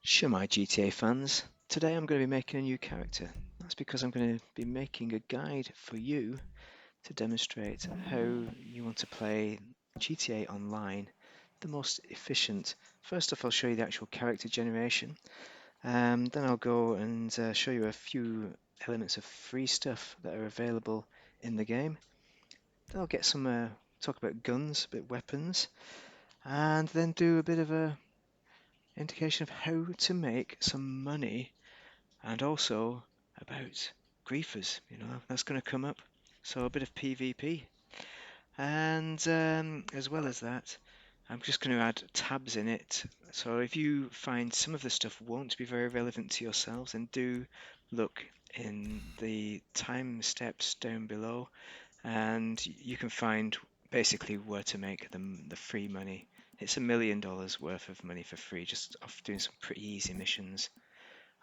Sure, my GTA fans. Today I'm going to be making a new character. That's because I'm going to be making a guide for you to demonstrate how you want to play GTA Online the most efficient. First off, I'll show you the actual character generation. Then I'll go and show you a few elements of free stuff that are available in the game. Then I'll get some talk about guns, a bit weapons, and then do a bit of a indication of how to make some money and also about griefers, that's going to come up. So a bit of PvP. And as well as that, I'm just going to add tabs in it. So if you find some of the stuff won't be very relevant to yourselves, then do look in the time steps down below, and you can find basically where to make the free money. It's $1 million worth of money for free, just off doing some pretty easy missions.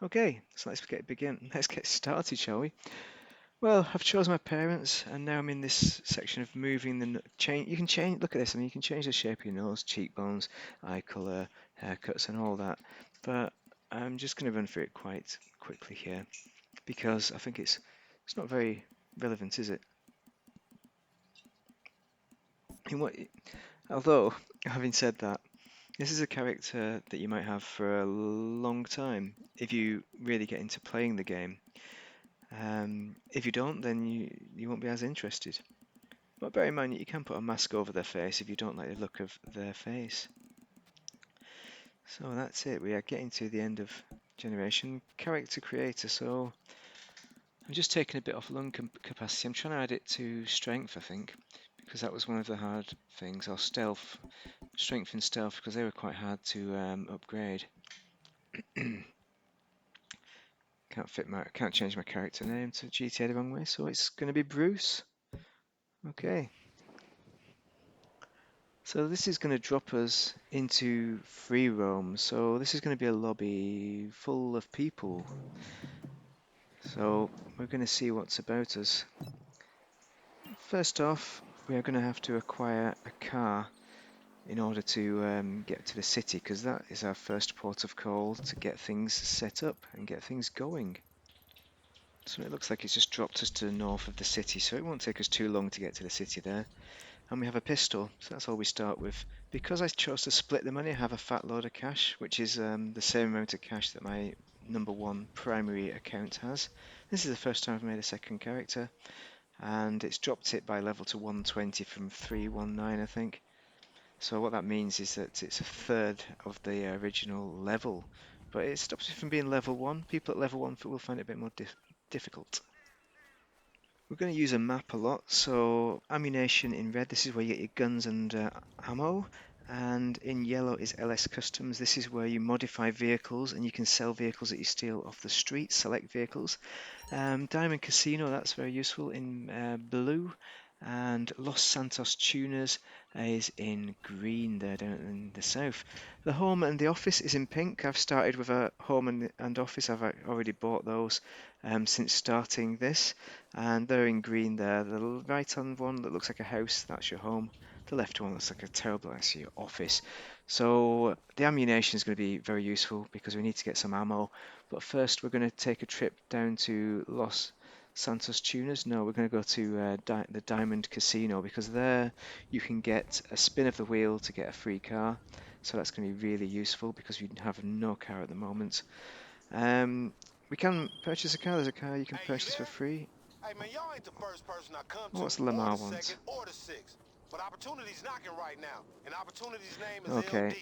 Okay, so Let's get started, shall we? Well, I've chosen my parents, and now I'm in this section of moving the change. You can change. Look at this. I mean, you can change the shape of your nose, cheekbones, eye color, haircuts, and all that. But I'm just going to run through it quite quickly here because I think it's not very relevant, is it? In what, although, having said that, this is a character that you might have for a long time if you really get into playing the game. If you don't, then you won't be as interested. But bear in mind, you can put a mask over their face if you don't like the look of their face. So that's it. We are getting to the end of generation. Character creator. So I'm just taking a bit off lung capacity. I'm trying to add it to strength, I think, because that was one of the hard things. Or stealth, strength and stealth, because they were quite hard to upgrade. Can't change my character name to GTA the wrong way, so it's going to be Bruce. Okay. So this is going to drop us into free roam. So this is going to be a lobby full of people. So we're going to see what's about us. First off, we are going to have to acquire a car in order to get to the city, because that is our first port of call to get things set up and get things going. So it looks like it's just dropped us to the north of the city, so it won't take us too long to get to the city there. And we have a pistol, so that's all we start with. Because I chose to split the money, I have a fat load of cash, which is the same amount of cash that my #1 primary account has. This is the first time I've made a second character, and it's dropped it by level to 120 from 319, I think. So what that means is that it's a third of the original level, but it stops it from being level 1. People at level 1 will find it a bit more difficult. We're going to use a map a lot, so ammunition in red, this is where you get your guns and ammo, and in yellow is LS Customs. This is where you modify vehicles and you can sell vehicles that you steal off the street, select vehicles. Diamond Casino, that's very useful in blue, and Los Santos Tuners is in green there down in the south. The home and the office is in pink. I've started with a home and office. I've already bought those since starting this, and they're in green there. The right hand one that looks like a house, that's your home. The left one looks like a terrible, that's your office. So the ammunition is going to be very useful because we need to get some ammo. But first we're going to take a trip down to Los Santos Tuners. No, we're going to go to the Diamond Casino, because there you can get a spin of the wheel to get a free car. So that's going to be really useful because we have no car at the moment. We can purchase a car. There's a car you can purchase for free. Hey man, y'all ain't the first person I come to, What's or Lamar the want? second, or the sixth. But Opportunity's knocking right now, and Opportunity's name is Okay. LD.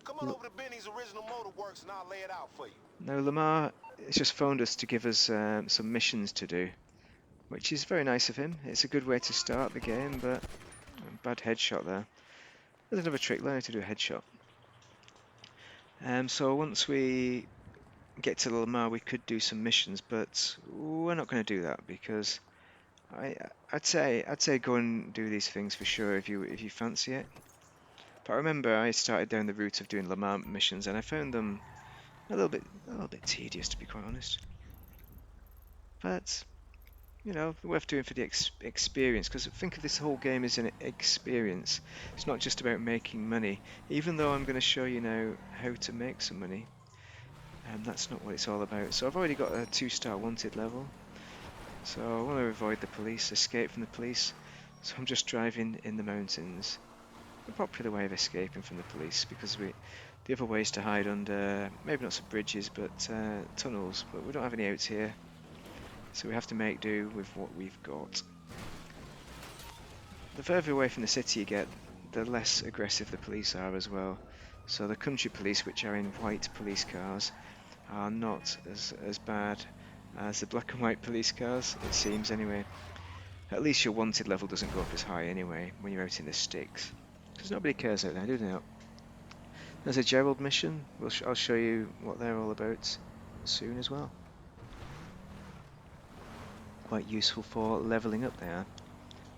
Come on over to Benny's Original Motor Works and I'll lay it out for you. Now Lamar has just phoned us to give us some missions to do, which is very nice of him. It's a good way to start the game, but bad headshot there. There's another trick, learn how to do a headshot. So once we get to Lamar, we could do some missions, but we're not going to do that because I'd say go and do these things for sure if you fancy it. But I remember I started down the route of doing Lamar missions, and I found them a little bit tedious, to be quite honest. But worth doing for the experience, because think of this whole game as an experience. It's not just about making money, even though I'm going to show you now how to make some money. That's not what it's all about. So I've already got a 2-star wanted level. So I want to avoid the police, escape from the police. So I'm just driving in the mountains. A popular way of escaping from the police, because the other way is to hide under, maybe not some bridges, but tunnels. But we don't have any out here, so we have to make do with what we've got. The further away from the city you get, the less aggressive the police are as well. So the country police, which are in white police cars, are not as bad as the black and white police cars, it seems anyway. At least your wanted level doesn't go up as high anyway when you're out in the sticks. Because nobody cares out there, do they? There's a Gerald mission. I'll show you what they're all about soon as well. Quite useful for leveling up there.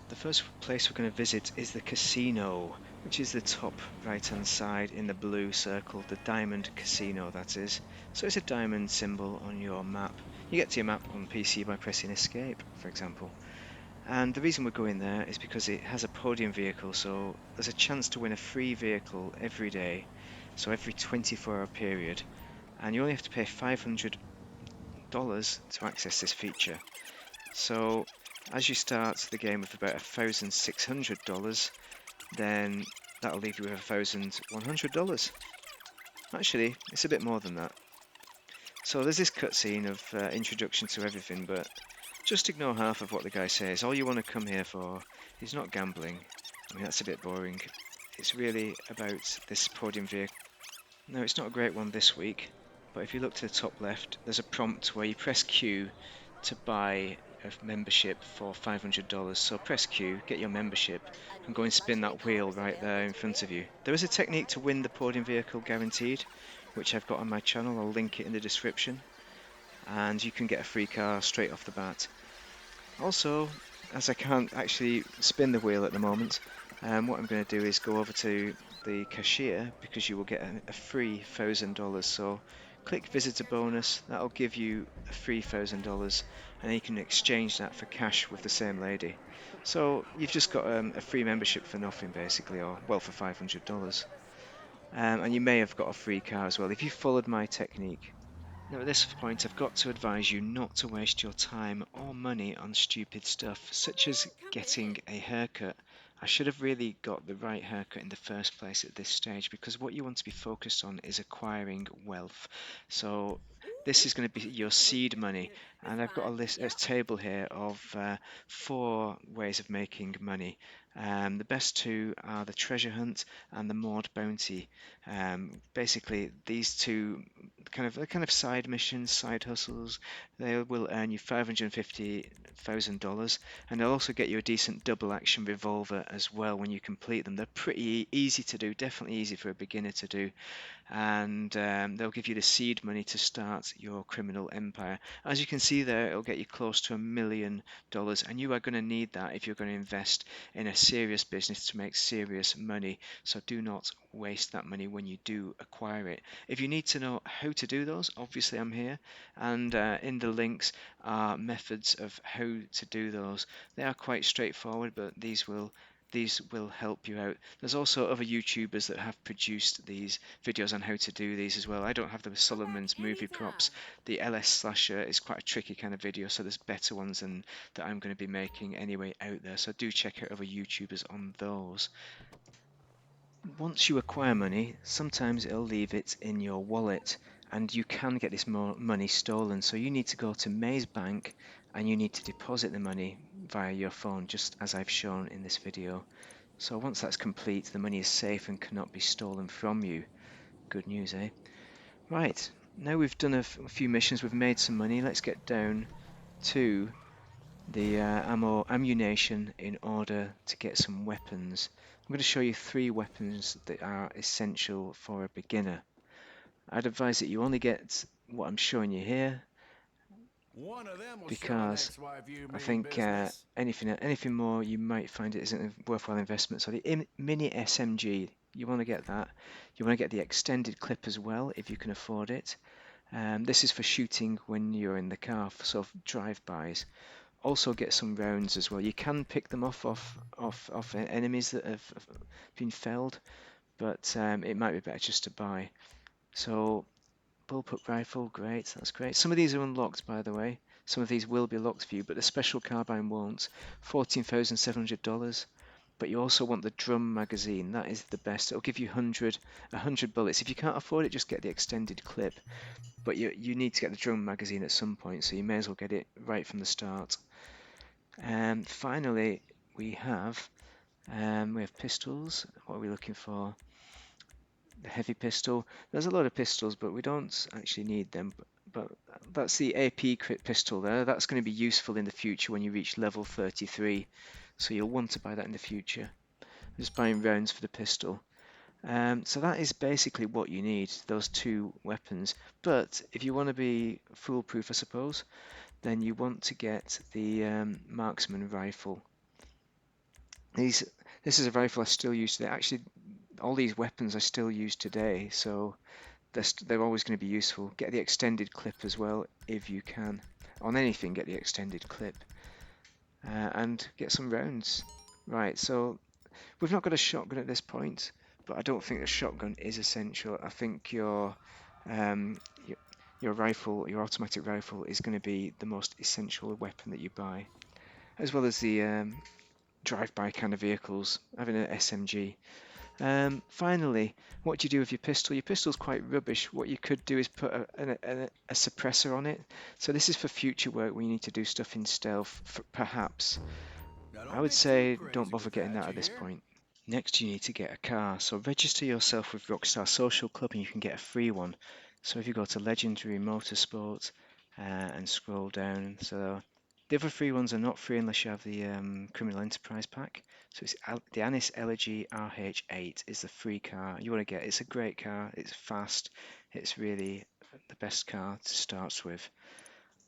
The first place we're going to visit is the casino, which is the top right hand side in the blue circle, the diamond casino that is. So it's a diamond symbol on your map. You get to your map on PC by pressing escape, for example. And the reason we're going there is because it has a podium vehicle, so there's a chance to win a free vehicle every day, so every 24-hour period, and you only have to pay $500 to access this feature. So as you start the game with about $1,600, then that'll leave you with $1,100. Actually, it's a bit more than that. So there's this cutscene of introduction to everything, but just ignore half of what the guy says. All you want to come here for is not gambling. I mean, that's a bit boring. It's really about this podium vehicle. No, it's not a great one this week, but if you look to the top left, there's a prompt where you press Q to buy a membership for $500. So press Q, get your membership, and go and spin that wheel right there in front of you. There is a technique to win the podium vehicle guaranteed, which I've got on my channel. I'll link it in the description. And you can get a free car straight off the bat. Also, as I can't actually spin the wheel at the moment, what I'm going to do is go over to the cashier, because you will get a free $1,000. So click visitor bonus, that'll give you a free $1,000, and then you can exchange that for cash with the same lady. So you've just got a free membership for nothing basically, or well, for $500. And you may have got a free car as well if you followed my technique. Now at this point I've got to advise you not to waste your time or money on stupid stuff, such as getting a haircut. I should have really got the right haircut in the first place at this stage, because what you want to be focused on is acquiring wealth. So this is going to be your seed money, and I've got a table here of 4 ways of making money. The best 2 are the treasure hunt and the moored bounty. Basically, these 2 kind of side missions, side hustles, they will earn you $550,000, and they'll also get you a decent double action revolver as well when you complete them. They're pretty easy to do, definitely easy for a beginner to do, and they'll give you the seed money to start your criminal empire. As you can see there, it'll get you close to $1 million, and you are going to need that if you're going to invest in a serious business to make serious money. So do not waste that money when you do acquire it. If you need to know how to do those, obviously I'm here, and in the links are methods of how to do those. They are quite straightforward, but these will help you out. There's also other YouTubers that have produced these videos on how to do these as well. I don't have the Solomon's movie props. The LS Slasher is quite a tricky kind of video, so there's better ones than that I'm going to be making anyway out there. So do check out other YouTubers on those. Once you acquire money, sometimes it'll leave it in your wallet, and you can get this money stolen. So you need to go to Maze Bank and you need to deposit the money via your phone, just as I've shown in this video. So once that's complete, the money is safe and cannot be stolen from you. Good news, eh? Right, now we've done a few missions, we've made some money, let's get down to the ammunition in order to get some weapons. I'm going to show you 3 weapons that are essential for a beginner. I'd advise that you only get what I'm showing you here, because I think anything more you might find it isn't a worthwhile investment. So the mini SMG, you want to get that. You want to get the extended clip as well if you can afford it. This is for shooting when you're in the car, so drive-bys. Also get some rounds as well. You can pick them off enemies that have been felled, but it might be better just to buy. So bullpup rifle, great, that's great. Some of these are unlocked, by the way. Some of these will be locked for you, but the special carbine won't. $14,700. But you also want the drum magazine. That is the best. It'll give you 100 bullets. If you can't afford it, just get the extended clip. But you need to get the drum magazine at some point, so you may as well get it right from the start. And finally, we have pistols. What are we looking for? The heavy pistol. There's a lot of pistols, but we don't actually need them. But that's the AP crit pistol there. That's going to be useful in the future when you reach level 33. So you'll want to buy that in the future. Just buying rounds for the pistol. So that is basically what you need, those two weapons. But if you want to be foolproof, I suppose, then you want to get the marksman rifle. This is a rifle I still use today. Actually, all these weapons I still use today, so they're always going to be useful. Get the extended clip as well if you can. On anything, get the extended clip. And get some rounds. Right, so we've not got a shotgun at this point, but I don't think a shotgun is essential. I think um, your rifle, your automatic rifle, is going to be the most essential weapon that you buy, as well as the drive-by kind of vehicles, having an SMG. Finally, what do you do with your pistol? Your pistol's quite rubbish. What you could do is put a suppressor on it. So this is for future work when you need to do stuff in stealth, perhaps. I would say don't bother getting that at this point. Next, you need to get a car. So register yourself with Rockstar Social Club and you can get a free one. So if you go to Legendary Motorsport and scroll down, so the other free ones are not free unless you have the Criminal Enterprise pack. So it's the Anis Elegy RH8 is the free car you want to get. It's a great car. It's fast. It's really the best car to start with.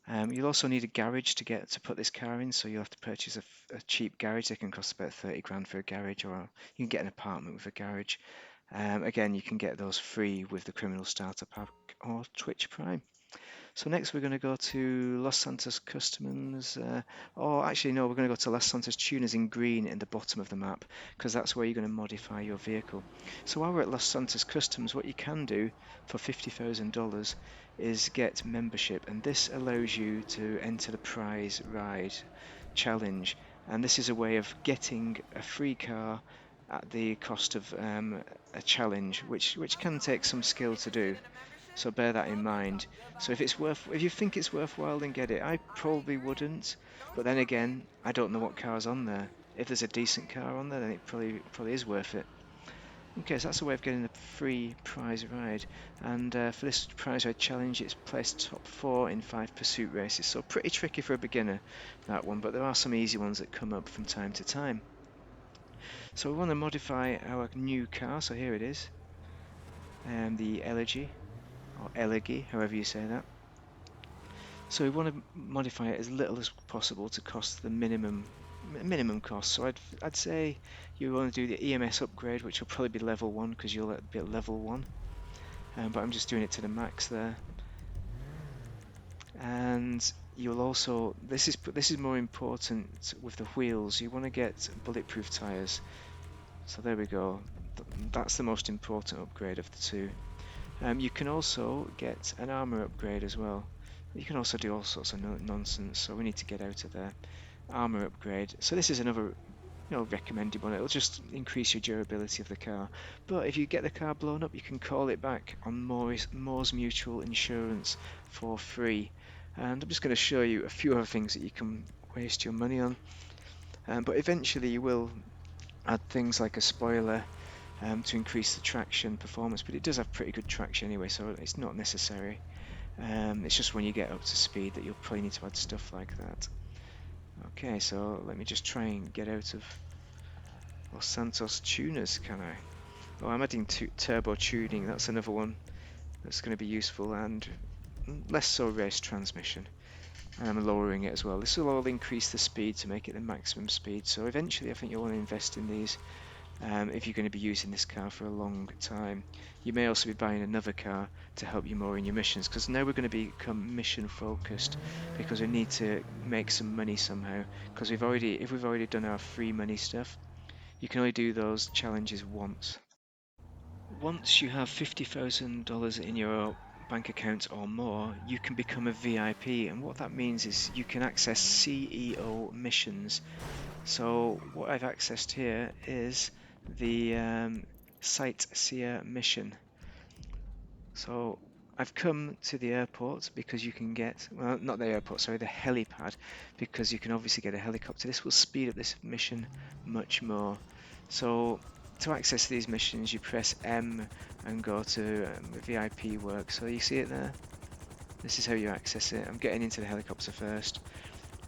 You'll also need a garage to put this car in, so you'll have to purchase a cheap garage. They can cost about 30 grand for a garage, or you can get an apartment with a garage. Again, you can get those free with the Criminal Starter Pack or Twitch Prime. So next we're going to go to Los Santos Customs, or actually no, we're going to go to Los Santos Tuners in green in the bottom of the map, because that's where you're going to modify your vehicle. So while we're at Los Santos Customs, what you can do for $50,000 is get membership, and this allows you to enter the prize ride challenge, and this is a way of getting a free car at the cost of a challenge, which can take some skill to do. So bear that in mind. So if you think it's worthwhile, then get it. I probably wouldn't, but then again, I don't know what car's on there. If there's a decent car on there, then it probably is worth it. Okay, so that's a way of getting a free prize ride. And for this prize ride challenge, it's placed top 4 in 5 pursuit races. So pretty tricky for a beginner, that one, but there are some easy ones that come up from time to time. So we want to modify our new car, so here it is. The Elegy, or Elegy, however you say that. So we want to modify it as little as possible to cost the minimum cost. So I'd say you want to do the EMS upgrade, which will probably be level 1 because you'll be at level 1. But I'm just doing it to the max there. And you'll also this is more important with the wheels. You want to get bulletproof tires. So there we go. That's the most important upgrade of the two. You can also get an armor upgrade as well. You can also do all sorts of nonsense, so we need to get out of there. Armor upgrade. So this is another recommended one. It'll just increase your durability of the car. But if you get the car blown up, you can call it back on Moore's Mutual Insurance for free. And I'm just going to show you a few other things that you can waste your money on. But eventually you will add things like a spoiler to increase the traction performance, but it does have pretty good traction anyway, so it's not necessary. It's just when you get up to speed that you'll probably need to add stuff like that. Okay, so let me just try and get out of Los Santos Tuners, can I? Oh, I'm adding turbo tuning, that's another one that's going to be useful, and less so race transmission. And I'm lowering it as well. This will all increase the speed to make it the maximum speed, so eventually I think you'll want to invest in these. If you're going to be using this car for a long time. You may also be buying another car to help you more in your missions, because now we're going to become mission focused, because we need to make some money somehow, because if we've already done our free money stuff, you can only do those challenges once. Once you have $50,000 in your bank account or more, you can become a VIP, and what that means is you can access CEO missions. So what I've accessed here is the Sightseer Mission. So I've come to the airport because you can get, well, not the airport, sorry, the helipad, because you can obviously get a helicopter. This will speed up this mission much more. So to access these missions, you press M and go to VIP work. So you see it there? This is how you access it. I'm getting into the helicopter first,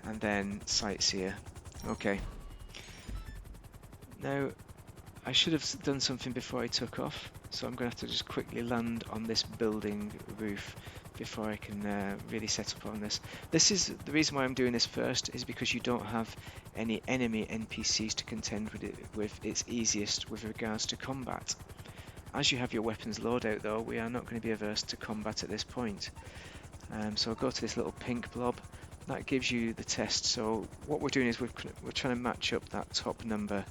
and then Sightseer. Okay. Now, I should have done something before I took off, so I'm going to have to just quickly land on this building roof before I can really set up on this. This is the reason why I'm doing this first, is because you don't have any enemy NPCs to contend with. It's easiest with regards to combat. As you have your weapons loadout though, we are not going to be averse to combat at this point. So I'll go to this little pink blob. That gives you the test. So what we're doing is we're trying to match up that top number.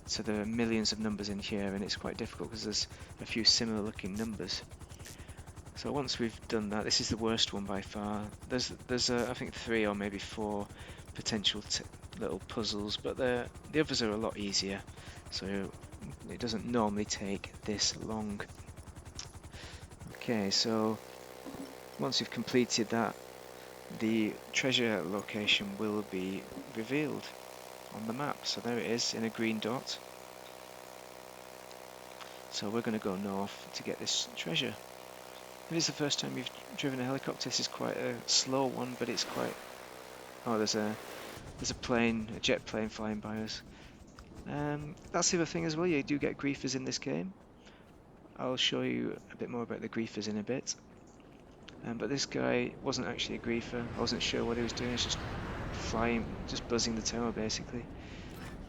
So there are millions of numbers in here, and it's quite difficult because there's a few similar looking numbers. So once we've done that, this is the worst one by far. There's I think 3 or maybe 4 potential little puzzles, but the others are a lot easier. So it doesn't normally take this long. Okay, so once you've completed that, the treasure location will be revealed on the map. So there it is in a green dot. So we're going to go north to get this treasure. If it's the first time you've driven a helicopter, this is quite a slow one, but it's quite... Oh, there's a plane, a jet plane flying by us. That's the other thing as well, you do get griefers in this game. I'll show you a bit more about the griefers in a bit. But this guy wasn't actually a griefer. I wasn't sure what he was doing. He was just flying, just buzzing the tower basically.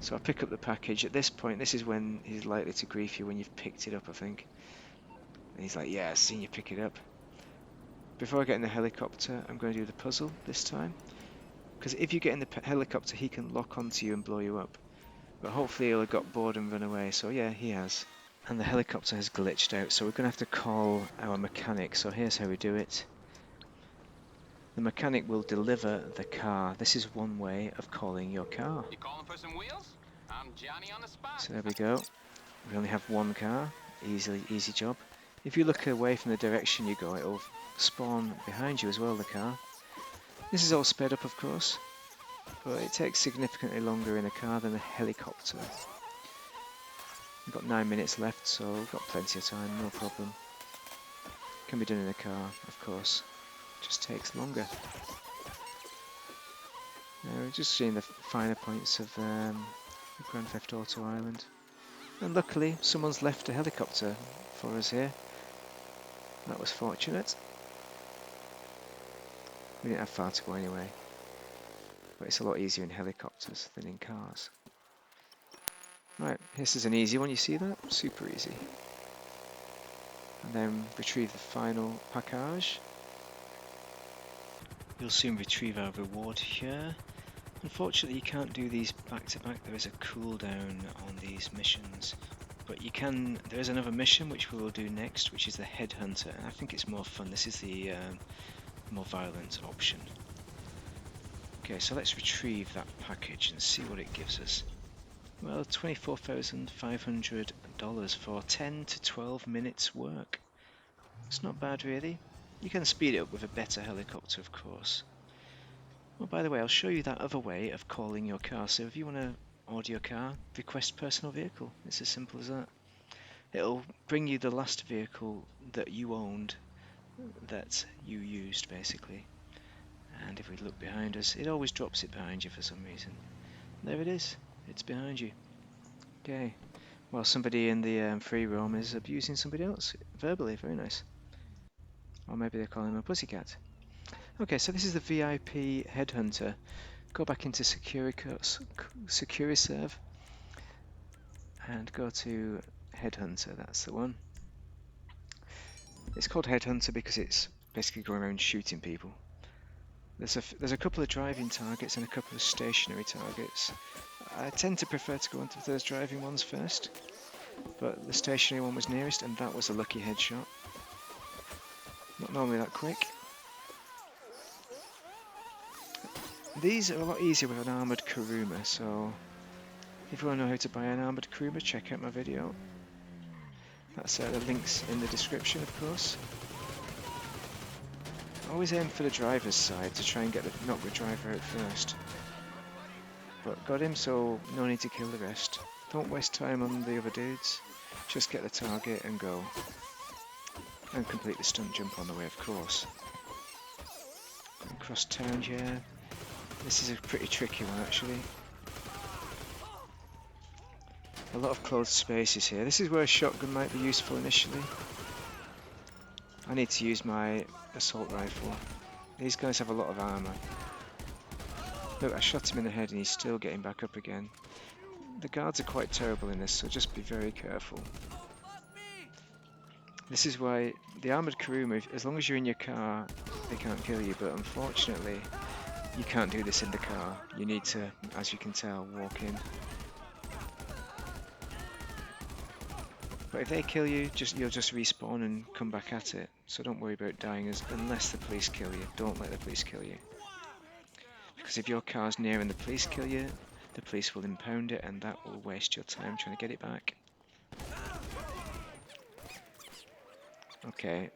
So I pick up the package. At this point, this is when he's likely to grief you, when you've picked it up, I think. And he's like, yeah, I've seen you pick it up. Before I get in the helicopter, I'm going to do the puzzle this time. Because if you get in the helicopter, he can lock onto you and blow you up. But hopefully he'll have got bored and run away. So yeah, he has. And the helicopter has glitched out, so we're going to have to call our mechanic. So here's how we do it. The mechanic will deliver the car. This is one way of calling your car. You calling for some wheels? I'm Johnny on the spot. So there we go. We only have one car. Easy job. If you look away from the direction you go, it'll spawn behind you as well, the car. This is all sped up, of course, but it takes significantly longer in a car than a helicopter. We've got 9 minutes left, so we've got plenty of time, no problem. Can be done in a car, of course. Just takes longer. Now we're just seeing the finer points of Grand Theft Auto Island. And luckily, someone's left a helicopter for us here. That was fortunate. We didn't have far to go anyway. But it's a lot easier in helicopters than in cars. Right, this is an easy one, you see that? Super easy. And then retrieve the final package. You'll soon retrieve our reward here. Unfortunately, you can't do these back to back. There is a cooldown on these missions. But you can, there is another mission which we will do next, which is the HeadHunter. And I think it's more fun. This is the more violent option. Okay, so let's retrieve that package and see what it gives us. Well, $24,500 for 10 to 12 minutes work. It's not bad really. You can speed it up with a better helicopter, of course. Well, by the way, I'll show you that other way of calling your car. So if you want to order your car, request personal vehicle. It's as simple as that. It'll bring you the last vehicle that you owned, that you used, basically. And if we look behind us, it always drops it behind you for some reason. There it is. It's behind you. Okay. Well, somebody in the free roam is abusing somebody else verbally. Very nice. Or maybe they're calling him a pussycat. Okay, so this is the VIP HeadHunter. Go back into SecuriServe and go to HeadHunter. That's the one. It's called HeadHunter because it's basically going around shooting people. There's a couple of driving targets and a couple of stationary targets. I tend to prefer to go onto those driving ones first, but the stationary one was nearest, and that was a lucky headshot. Not normally that quick. These are a lot easier with an armoured Kuruma, so if you want to know how to buy an armoured Kuruma, check out my video. That's the links in the description, of course. Always aim for the driver's side to try and knock the driver out first. But got him, so no need to kill the rest. Don't waste time on the other dudes. Just get the target and go. And complete the stunt jump on the way, of course. And cross town, yeah. This is a pretty tricky one, actually. A lot of closed spaces here. This is where a shotgun might be useful initially. I need to use my assault rifle. These guys have a lot of armour. Look, I shot him in the head and he's still getting back up again. The guards are quite terrible in this, so just be very careful. This is why the armoured Kuruma, as long as you're in your car, they can't kill you, but unfortunately you can't do this in the car. You need to, as you can tell, walk in. But if they kill you, you'll just respawn and come back at it. So don't worry about dying unless the police kill you. Don't let the police kill you. Because if your car's near and the police kill you, the police will impound it and that will waste your time trying to get it back. Okay,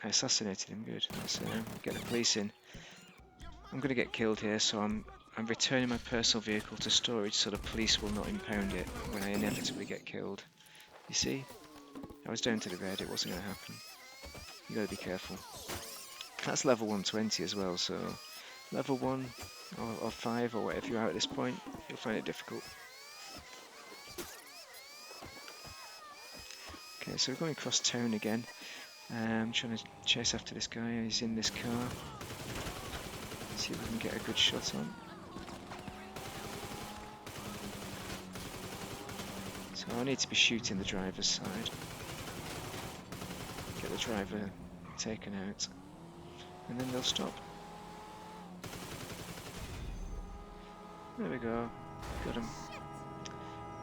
I assassinated him, good. Let's get the police in. I'm going to get killed here, so I'm returning my personal vehicle to storage so the police will not impound it when I inevitably get killed. You see? I was down to the red, it wasn't going to happen. You got to be careful. That's level 120 as well, so level 1 or 5 or whatever you are at this point, you'll find it difficult. Okay, so we're going across town again. I'm trying to chase after this guy. He's in this car. See if we can get a good shot on. So I need to be shooting the driver's side. Get the driver taken out. And then they'll stop. There we go. Got him.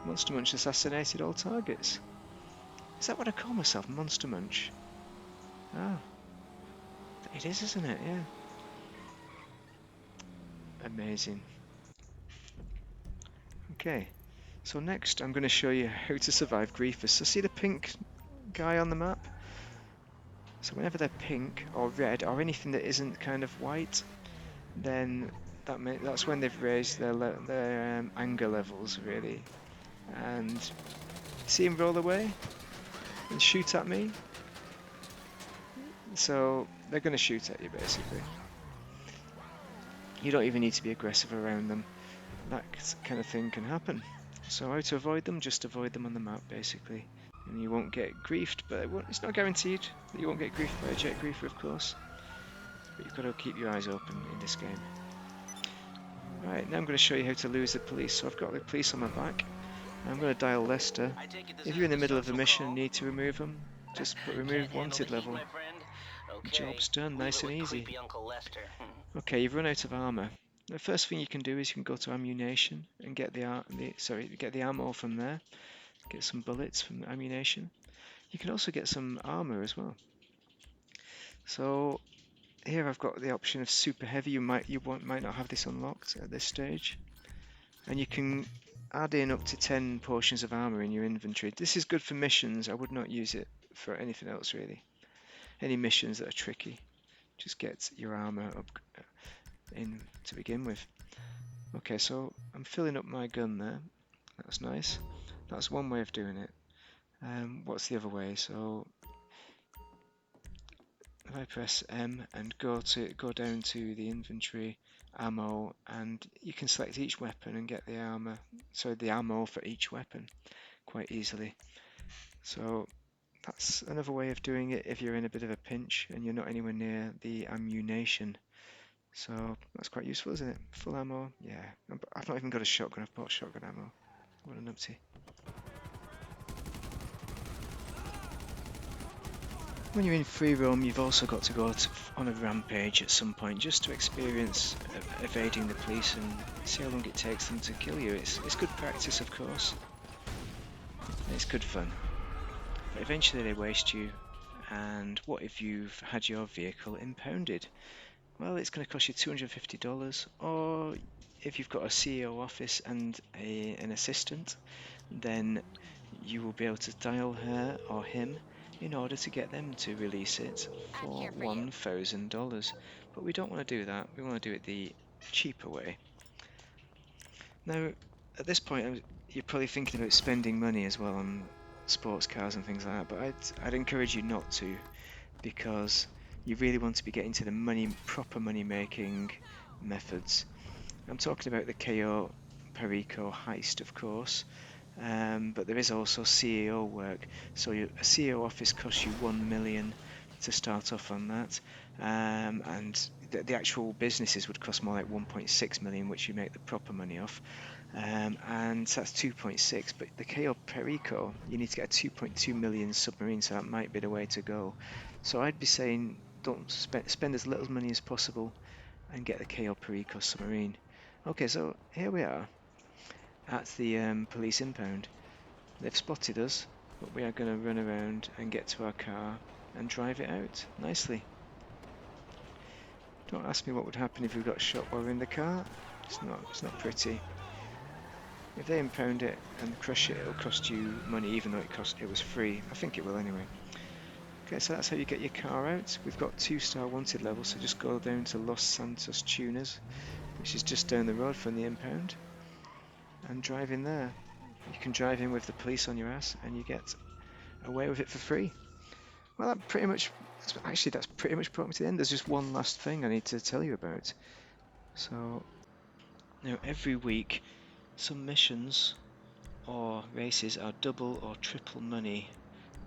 Monster Munch assassinated all targets. Is that what I call myself? Monster Munch? Ah. It is, isn't it? Yeah. Amazing. Okay. So next I'm going to show you how to survive griefers. So see the pink guy on the map? So whenever they're pink or red or anything that isn't kind of white, then that's when they've raised their anger levels, really. And see him roll away and shoot at me. So they're going to shoot at you, basically. You don't even need to be aggressive around them. That kind of thing can happen. So how to avoid them? Just avoid them on the map, basically. And you won't get griefed, but it's not guaranteed that you won't get griefed by a jet griefer, of course. But you've got to keep your eyes open in this game. Right, now I'm going to show you how to lose the police. So I've got the police on my back. I'm going to dial Lester. If you're in the middle of a mission and need to remove them, just put remove wanted level. Job's done, nice and easy. Okay, you've run out of armour. The first thing you can do is you can go to ammunition and get get the ammo from there. Get some bullets from the ammunition. You can also get some armour as well. So here I've got the option of super heavy. You might not have this unlocked at this stage, and you can add in up to 10 portions of armour in your inventory. This is good for missions. I would not use it for anything else really. Any missions that are tricky, just get your armour up in to begin with. Okay, so I'm filling up my gun there. That's nice. That's one way of doing it. What's the other way? So if I press M and go down to the inventory, ammo, and you can select each weapon and get the armor. So the ammo for each weapon quite easily. So that's another way of doing it if you're in a bit of a pinch and you're not anywhere near the ammunition. So that's quite useful, isn't it? Full ammo, yeah. I've not even got a shotgun. I've bought shotgun ammo. What a numpty. When you're in free roam, you've also got to go on a rampage at some point just to experience evading the police and see how long it takes them to kill you. It's good practice, of course. It's good fun. But eventually they waste you And what if you've had your vehicle impounded? Well, it's going to cost you $250, or if you've got a CEO office and an assistant, then you will be able to dial her or him in order to get them to release it I'm for here for you. $1,000. But we don't want to do that. We want to do it the cheaper way. Now, at this point, you're probably thinking about spending money as well on sports cars and things like that, but I'd encourage you not to, because you really want to be getting to the proper money making methods. I'm talking about the KO Perico heist, of course, but there is also CEO work. So a CEO office costs you 1 million to start off on that, and the actual businesses would cost more like 1.6 million, which you make the proper money off. And that's 2.6. But the KO Perico, you need to get a 2.2 million submarine, so that might be the way to go. So I'd be saying don't spend as little money as possible and get the KO Perico submarine. Okay, so here we are at the police impound. They've spotted us, but we are going to run around and get to our car and drive it out nicely. Don't ask me what would happen if we got shot while we're in the car. It's not pretty. If they impound it and crush it, it'll cost you money, even though it was free. I think it will anyway. Okay, so that's how you get your car out. We've got 2-star wanted levels, so just go down to Los Santos Tuners, which is just down the road from the impound, and drive in there. You can drive in with the police on your ass, and you get away with it for free. Well, that's pretty much brought me to the end. There's just one last thing I need to tell you about. So, every week, some missions or races are double or triple money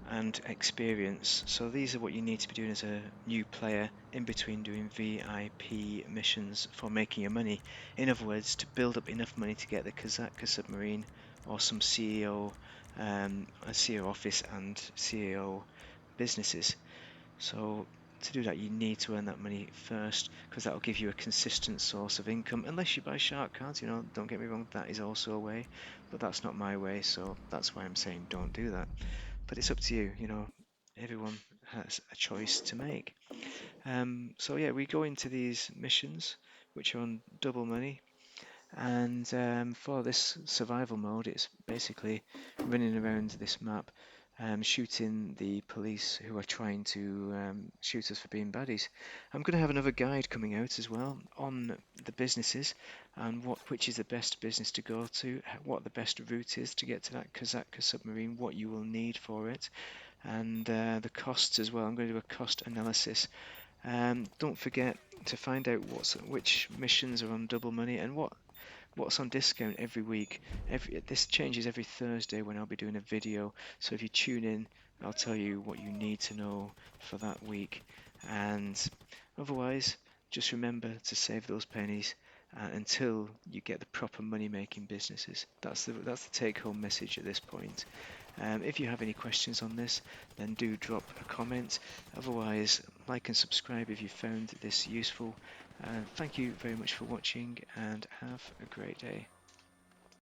and experience. So these are what you need to be doing as a new player in between doing VIP missions for making your money. In other words, to build up enough money to get the Kazatka submarine or some CEO, a CEO office and CEO businesses. So to do that, you need to earn that money first, because that will give you a consistent source of income, unless you buy shark cards. Don't get me wrong, that is also a way, but that's not my way, so that's why I'm saying don't do that. But it's up to you. Everyone has a choice to make. So yeah, we go into these missions which are on double money, and for this survival mode, it's basically running around this map, shooting the police who are trying to shoot us for being baddies. I'm going to have another guide coming out as well on the businesses and which is the best business to go to, what the best route is to get to that Kazatka submarine, what you will need for it, and the costs as well. I'm going to do a cost analysis. Don't forget to find out which missions are on double money and what's on discount every week. This changes every Thursday when I'll be doing a video, so if you tune in, I'll tell you what you need to know for that week. And otherwise, just remember to save those pennies until you get the proper money-making businesses. That's the take-home message at this point. If you have any questions on this, then do drop a comment. Otherwise, like and subscribe if you found this useful. Thank you very much for watching, and have a great day.